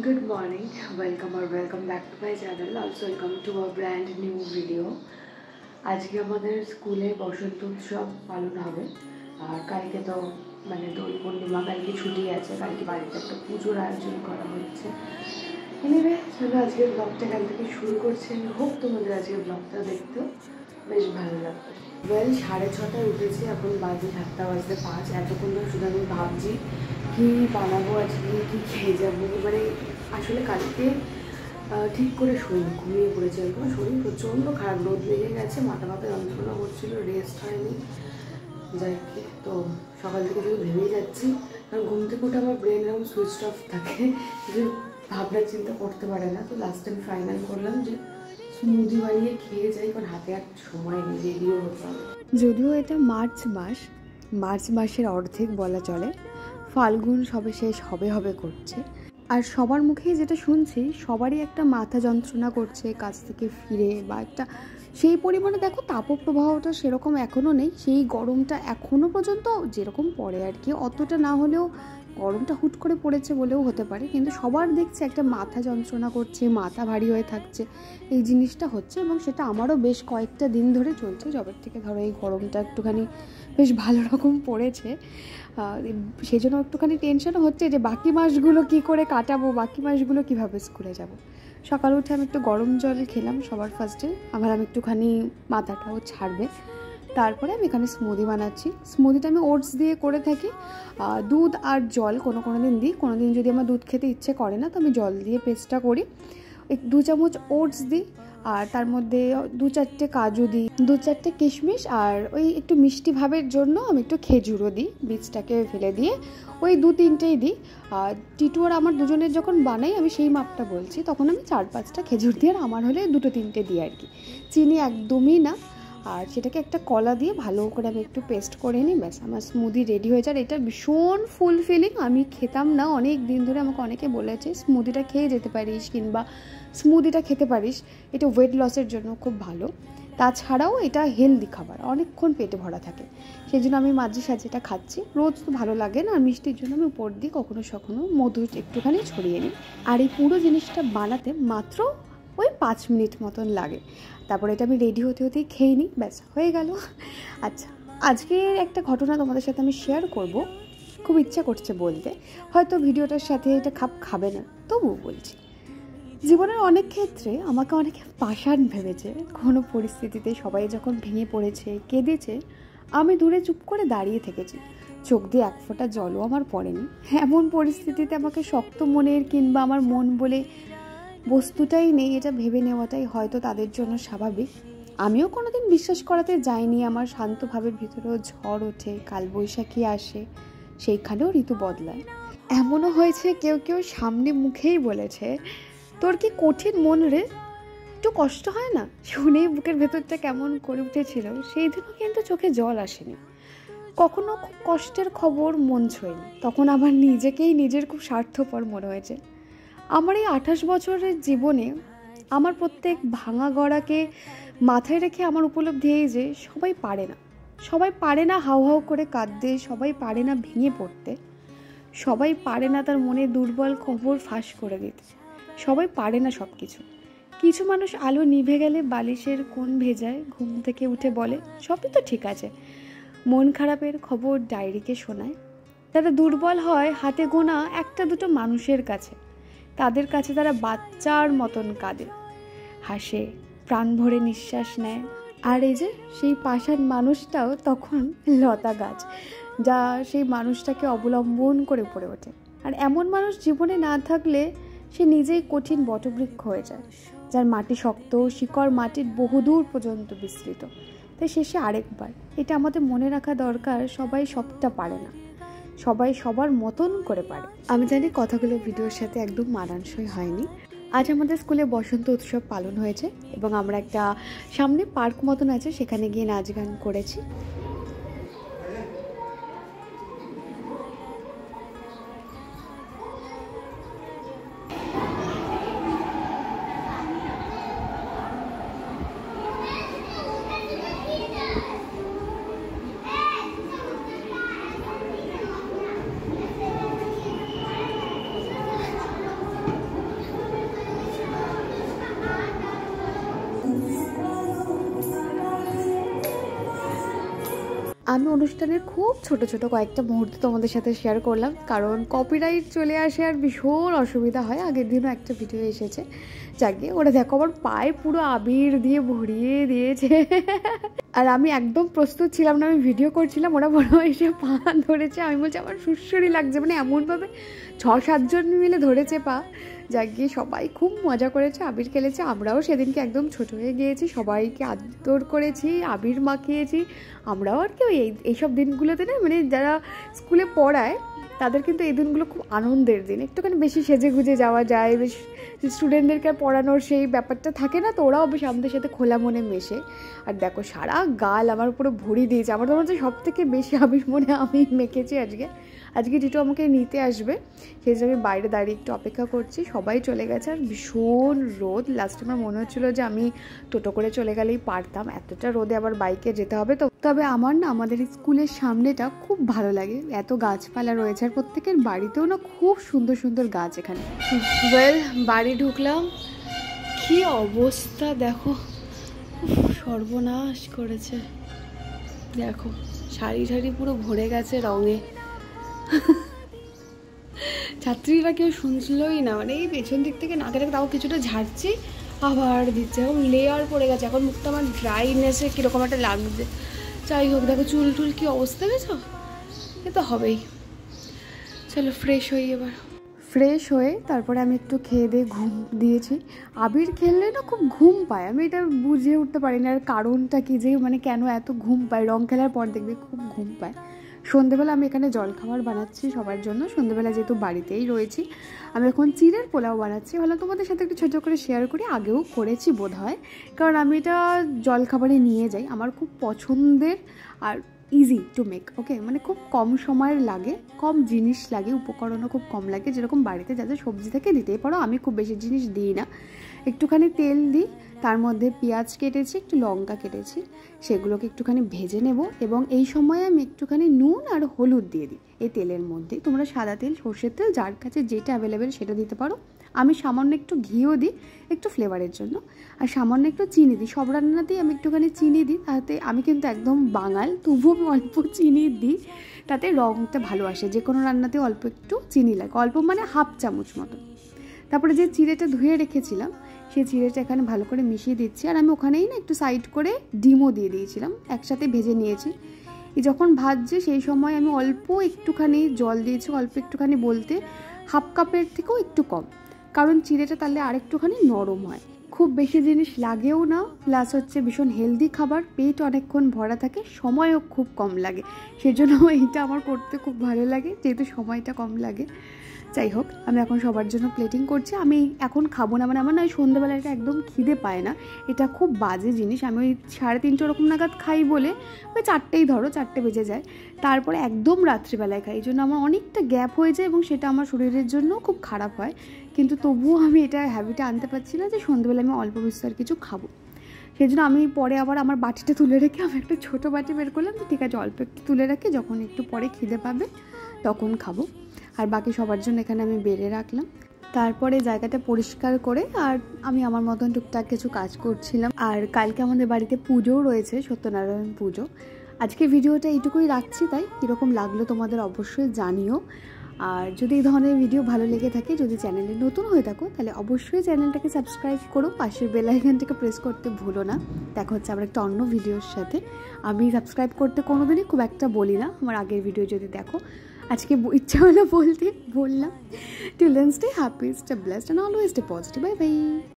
Good morning, welcome or welcome back to my channel. Also welcome to a brand new video. আজকে আমাদের স্কুলে বসন্ত উৎসব পালন হবে আর কালকে তো দোল পূর্ণিমা, কালকে ছুটি আছে, কালকে বাড়িতে একটা পুজোর আয়োজন করা হচ্ছে। এনিওয়ে চলো আজকের ব্লগটা কাল থেকে শুরু করছি। আমি হোপ তোমাদের আজকের ব্লগটা দেখতেও বেশ ভালো লাগবে। 6:30 উঠেছি, এখন বাজে 7:05। এতক্ষণ ধরে শুধু আমি ভাবছি কী বানাবো আজকে, কী খেয়ে যাবো। আসলে কালকে ঠিক করে শরীর ঘুমিয়ে পড়েছে, এরকম শরীর প্রচণ্ড খারাপ, রোদ লেগে গেছে, মাথা যন্ত্রণা করছিল, রেস্ট হয়নি। যাই তো সকাল থেকে শুধু ভেবেই যাচ্ছি, কারণ ঘুম থেকে উঠে আমার ব্রেন এরকম সুইচ অফ থাকে, যে ভাবনা চিন্তা করতে পারে না। তো লাস্ট টাইম ফাইনাল করলাম যে স্মুদি বানিয়ে খেয়ে যাই, কারণ হাতে আর সময় নেই, রেডিও হতে হবে। যদিও এটা মার্চ মাসের অর্ধেক বলা চলে, ফাল্গুন সবে শেষ হবে করছে। আর সবার মুখেই যেটা শুনছি, সবারই একটা মাথা যন্ত্রণা করছে কাজ থেকে ফিরে, বা একটা সেই পরিমাণে দেখো তাপপ্রবাহটা সেরকম এখনও নেই, সেই গরমটা এখনও পর্যন্ত যেরকম পড়ে আর কি, অতটা না হলেও গরমটা হুট করে পড়েছে বলেও হতে পারে, কিন্তু সবার দেখছে একটা মাথা যন্ত্রণা করছে, মাথা ভারী হয়ে থাকছে, এই জিনিসটা হচ্ছে। এবং সেটা আমারও বেশ কয়েকটা দিন ধরে চলছে, যবের থেকে ধরো এই গরমটা একটুখানি বেশ ভালো রকম পড়েছে। সেই জন্য একটুখানি টেনশনও হচ্ছে যে বাকি মাসগুলো কি করে কাটাবো, বাকি মাসগুলো কিভাবে স্কুলে যাব। সকালে উঠে আমি একটু গরম জল খেলাম সবার ফার্স্টে, আবার আমি একটুখানি মাথাটাও ছাড়বে। তারপরে আমি এখানে স্মুদি বানাচ্ছি। স্মুদিটা আমি ওটস দিয়ে করে থাকি, দুধ আর জল কোনো দিন দিই, কোনো দিন যদি আমার দুধ খেতে ইচ্ছে করে না তো আমি জল দিয়ে পেস্টটা করি। 2 চামচ ওটস দিই, আর তার মধ্যে 2-4টে কাজু দিই, 2-4টে কিশমিশ, আর ওই একটু মিষ্টি ভাবের জন্য আমি একটু খেজুরও দিই, বীজটাকে ফেলে দিয়ে ওই 2-3টেই দিই। আর টিটু আর আমার দুজনের যখন বানাই, আমি সেই মাপটা বলছি, তখন আমি 4-5টা খেজুর দিই, আর আমার হলে 2-3টে দিই আর কি, চিনি একদমই না। আর সেটাকে একটা কলা দিয়ে ভালো করে আমি একটু পেস্ট করে নিই, ব্যাস আমার স্মুদি রেডি হয়ে যায়। এটা ভীষণ ফুলফিলিং, আমি খেতাম না অনেক দিন ধরে, আমাকে অনেকে বলেছে স্মুদিটা খেয়ে যেতে পারিস, কিংবা স্মুদিটা খেতে পারিস, এটা ওয়েট লসের জন্য খুব ভালো। তাছাড়াও এটা হেলদি খাবার, অনেকক্ষণ পেটে ভরা থাকে, সেই জন্য আমি মাঝে সাঝে এটা খাচ্ছি। রোজ তো ভালো লাগে না, আর মিষ্টির জন্য আমি উপর দিই কখনো মধু একটুখানি ছড়িয়ে নিই। আর এই পুরো জিনিসটা বানাতে মাত্র ওই 5 মিনিট মতন লাগে। তারপরে এটা আমি রেডি হতেই খেয়ে নিই, ব্যাস হয়ে গেল। আচ্ছা, আজকের একটা ঘটনা তোমাদের সাথে আমি শেয়ার করব, খুব ইচ্ছা করছে বলতে, হয়তো ভিডিওটার সাথে এটা খাবে না, তবুও বলছি। জীবনের অনেক ক্ষেত্রে আমাকে অনেকে পাষাণ ভেবেছে, কোনো পরিস্থিতিতে সবাই যখন ভেঙে পড়েছে, কেঁদেছে, আমি দূরে চুপ করে দাঁড়িয়ে থেকেছি, চোখ দিয়ে এক ফোঁটা জলও আমার পড়েনি। এমন পরিস্থিতিতে আমাকে শক্ত মনের কিংবা আমার মন বলে বস্তুটাই নেই, এটা ভেবে নেওয়াটাই হয়তো তাদের জন্য স্বাভাবিক। আমিও কোনোদিন বিশ্বাস করাতে যাইনি আমার শান্ত ভাবের ভিতরেও ঝড় ওঠে, কালবৈশাখী আসে, সেইখানেও ঋতু বদলায়। এমনও হয়েছে কেউ সামনে মুখেই বলেছে, তোর কি কঠিন মন রে, একটু কষ্ট হয় না? শুনেই বুকের ভেতরটা কেমন করে উঠেছিল। সেই দিনও কিন্তু চোখে জল আসেনি, কখনো খুব কষ্টের খবর মন ছোঁয়নি, তখন আবার নিজেকেই নিজের খুব স্বার্থপর মনে হয়েছে। আমার এই 28 বছরের জীবনে আমার প্রত্যেক ভাঙা গড়াকে মাথায় রেখে আমার উপলব্ধি এই যে সবাই পারে না হাউ হাউ করে কাঁদতে, সবাই পারে না ভেঙে পড়তে, সবাই পারে না তার মনে দুর্বল খবর ফাঁস করে দিতে, সবাই পারে না সব কিছু। কিছু মানুষ আলো নিভে গেলে বালিশের কোণ ভেজায়, ঘুম থেকে উঠে বলে সবই তো ঠিক আছে, মন খারাপের খবর ডায়েরিকে শোনায়। তারা দুর্বল হয় হাতে গোনা 1-2 মানুষের কাছে, তাদের কাছে তারা বাচ্চার মতন কাঁদে, হাসে, প্রাণ ভরে নিঃশ্বাস নেয়। আর এই যে সেই পাষাণ মানুষটাও তখন লতা গাছ, যা সেই মানুষটাকে অবলম্বন করে পড়ে ওঠে। আর এমন মানুষ জীবনে না থাকলে সে নিজেই কঠিন বটবৃক্ষ হয়ে যায়, যার মাটি শক্ত, শিকড় মাটির বহুদূর পর্যন্ত বিস্তৃত। তাই শেষে আরেকবার এটা আমাদের মনে রাখা দরকার, সবাই সবটা পারে না, সবাই সবার মতন করে পারে। আমি জানি কথাগুলো ভিডিওর সাথে একদম মানানসই হয়নি। আজ আমাদের স্কুলে বসন্ত উৎসব পালন হয়েছে, এবং আমরা একটা সামনে পার্ক মতন আছে, সেখানে গিয়ে নাচ গান করেছি। আমি অনুষ্ঠানের খুব ছোট ছোট কয়েকটা মুহূর্ত তোমাদের সাথে শেয়ার করলাম, কারণ কপিরাইট চলে আসে আর ভীষণ অসুবিধা হয়। আগের দিনও একটা ভিডিও এসেছে, যাকে ওরা দেখো আমার পায়ে পুরো আবির দিয়ে ভরিয়ে দিয়েছে। আর আমি একদম প্রস্তুত ছিলাম না, আমি ভিডিও করছিলাম, ওরা বড় এসে পা ধরেছে। আমি বলছি আমার সুরসুরি লাগছে, মানে এমনভাবে 6-7 জন মিলে ধরেছে পা। যাক গিয়ে সবাই খুব মজা করেছে, আবির খেলেছে। আমরাও সেদিনকে একদম ছোট হয়ে গিয়েছি, সবাইকে আদর করেছি, আবির মাখিয়েছি। আমরাও আর কি এইসব দিনগুলোতে না, মানে যারা স্কুলে পড়ায় তাদের কিন্তু এই দিনগুলো খুব আনন্দের দিন। একটুখানি বেশি সেজে গুজে যাওয়া যায়, বেশ স্টুডেন্টদেরকে পড়ানোর সেই ব্যাপারটা থাকে না, তো ওরাও বেশ আমাদের সাথে খোলা মনে মেশে। আর দেখো সারা গাল আমার পুরো ভরি দিয়েছে। আমার তো মনে হচ্ছে সব থেকে বেশি আবির মনে আমি মেখেছি আজকে টিটু আমাকে নিতে আসবে, সেই জন্য আমি বাইরে দাঁড়িয়ে একটু অপেক্ষা করছি। সবাই চলে গেছে আর ভীষণ রোদ। লাস্টে আমার মনে হচ্ছিলো যে আমি টোটো করে চলে গেলেই পারতাম, এতটা রোদে আবার বাইকে যেতে হবে। তো তবে আমার না আমাদের স্কুলের সামনেটা খুব ভালো লাগে, এত গাছপালা রয়েছে আর প্রত্যেকের বাড়িতেও না খুব সুন্দর সুন্দর গাছ এখানে। বাড়ি ঢুকলাম, কি অবস্থা দেখো, সর্বনাশ করেছে। দেখো সারি সারি পুরো ভরে গেছে রঙে। ছাত্রীরা কেউ শুনছিলই না, মানে এই পেছন দিক থেকে নাকে তাও কিছুটা ঝাড়ছি, আবার দিচ্ছে। এখন লেয়ার পড়ে গেছে, এখন মুখটা আমার ড্রাইনেসে কীরকম একটা লাগছে। যাই হোক, দেখো চুল টুল কি অবস্থা গেছো, এ তো হবেই। চলো ফ্রেশ হই এবার। ফ্রেশ হয়ে তারপরে আমি একটু খেয়ে দিয়ে ঘুম দিয়েছি। আবির খেললে না খুব ঘুম পায়, আমি এটা বুঝে উঠতে পারি না। আর কারণটা কি যে মানে কেন এত ঘুম পায়, রং খেলার পর দেখবে খুব ঘুম পায়। সন্ধেবেলা আমি এখানে জলখাবার বানাচ্ছি সবার জন্য। সন্ধেবেলা যেহেতু বাড়িতেই রয়েছি, আমি এখন চিড়ের পোলাও বানাচ্ছি। ভালো তোমাদের সাথে একটু ছোটো করে শেয়ার করি, আগেও করেছি বোধ হয়, কারণ আমি এটা জলখাবারে নিয়ে যাই। আমার খুব পছন্দের আর ইজি টু মেক। ওকে, মানে খুব কম সময়ের লাগে, কম জিনিস লাগে, উপকরণও খুব কম লাগে। যেরকম বাড়িতে যা যা সবজি থেকে দিতেই পারো, আমি খুব বেশি জিনিস দিই না। একটুখানি তেল দিই, তার মধ্যে পেঁয়াজ কেটেছি, একটু লঙ্কা কেটেছি, সেগুলোকে একটুখানি ভেজে নেব। এবং এই সময়ে আমি একটুখানি নুন আর হলুদ দিয়ে দিই এই তেলের মধ্যে। তোমরা সাদা তেল, সর্ষের তেল, যার কাছে যেটা অ্যাভেলেবেল সেটা দিতে পারো। আমি সামান্য একটু ঘিও দিই একটু ফ্লেভারের জন্য, আর সামান্য একটু চিনি দিই। সব রান্নাতেই আমি একটুখানি চিনি দিই, তাতে আমি কিন্তু একদম বাঙাল, তবুও আমি অল্প চিনি দিই, তাতে রঙটা ভালো আসে। যে কোনো রান্নাতে অল্প একটু চিনি লাগে, অল্প মানে হাফ চামচ মতো। তারপরে যে চিড়েটা ধুয়ে রেখেছিলাম সেই চিড়েটা এখানে ভালো করে মিশিয়ে দিচ্ছি। আর আমি ওখানেই না একটু সাইড করে ডিমও দিয়ে দিয়েছিলাম, একসাথে ভেজে নিয়েছি। যখন ভাজছে সেই সময় আমি অল্প একটুখানি জল দিয়েছি, অল্প একটুখানি বলতে হাফ কাপের থেকেও একটু কম, কারণ চিড়েটা তাহলে আরেকটুখানি নরম হয়। খুব বেশি জিনিস লাগেও না, প্লাস হচ্ছে ভীষণ হেলদি খাবার, পেট অনেকক্ষণ ভরা থাকে, সময়ও খুব কম লাগে। সেজন্য এইটা আমার করতে খুব ভালো লাগে, যেহেতু সময়টা কম লাগে। যাই হোক, আমি এখন সবার জন্য প্লেটিং করছি। আমি এখন খাবো না, মানে আমার না ওই সন্ধ্যাবেলা এটা একদম খিদে পায় না, এটা খুব বাজে জিনিস। আমি ওই 3:30 ওরকম নাগাদ খাই বলে ওই 4টেই ধরো, 4টে বেজে যায়, তারপরে একদম রাত্রিবেলায় খাই। এই জন্য আমার অনেকটা গ্যাপ হয়ে যায় এবং সেটা আমার শরীরের জন্য খুব খারাপ হয়। কিন্তু তবুও আমি এটা হ্যাবিটে আনতে পারছি না যে সন্ধ্যাবেলা আমি অল্প বিস্তর কিছু খাবো। সেই জন্য আমি পরে আবার আমার বাটিটা তুলে রেখে আমি একটা ছোটো বাটি বের করলাম, তো ঠিক আছে অল্প একটু তুলে রাখি, যখন একটু পরে খিদে পাবে তখন খাবো। আর বাকি সবার জন্য এখানে আমি বেড়ে রাখলাম। তারপরে জায়গাটা পরিষ্কার করে আর আমি আমার মতন টুকটাক কিছু কাজ করছিলাম। আর কালকে আমাদের বাড়িতে পুজোও রয়েছে, সত্যনারায়ণ পুজো। আজকে ভিডিওটা এইটুকুই রাখছি, তাই কীরকম লাগলো তোমাদের অবশ্যই জানিও। আর যদি এই ধরনের ভিডিও ভালো লেগে থাকে, যদি চ্যানেলে নতুন হয়ে থাকো, তাহলে অবশ্যই চ্যানেলটাকে সাবস্ক্রাইব করো, পাশের বেল আইকনটাকে প্রেস করতে ভুলো না। দেখা হচ্ছে আবার একটা অন্য ভিডিওর সাথে। আমি সাবস্ক্রাইব করতে কোনোদিনই খুব একটা বলি না, আমার আগের ভিডিও যদি দেখো। আজকে ইচ্ছা হলো বলতে বললাম। Till then stay happy, stay blessed, and always stay positive. Bye by.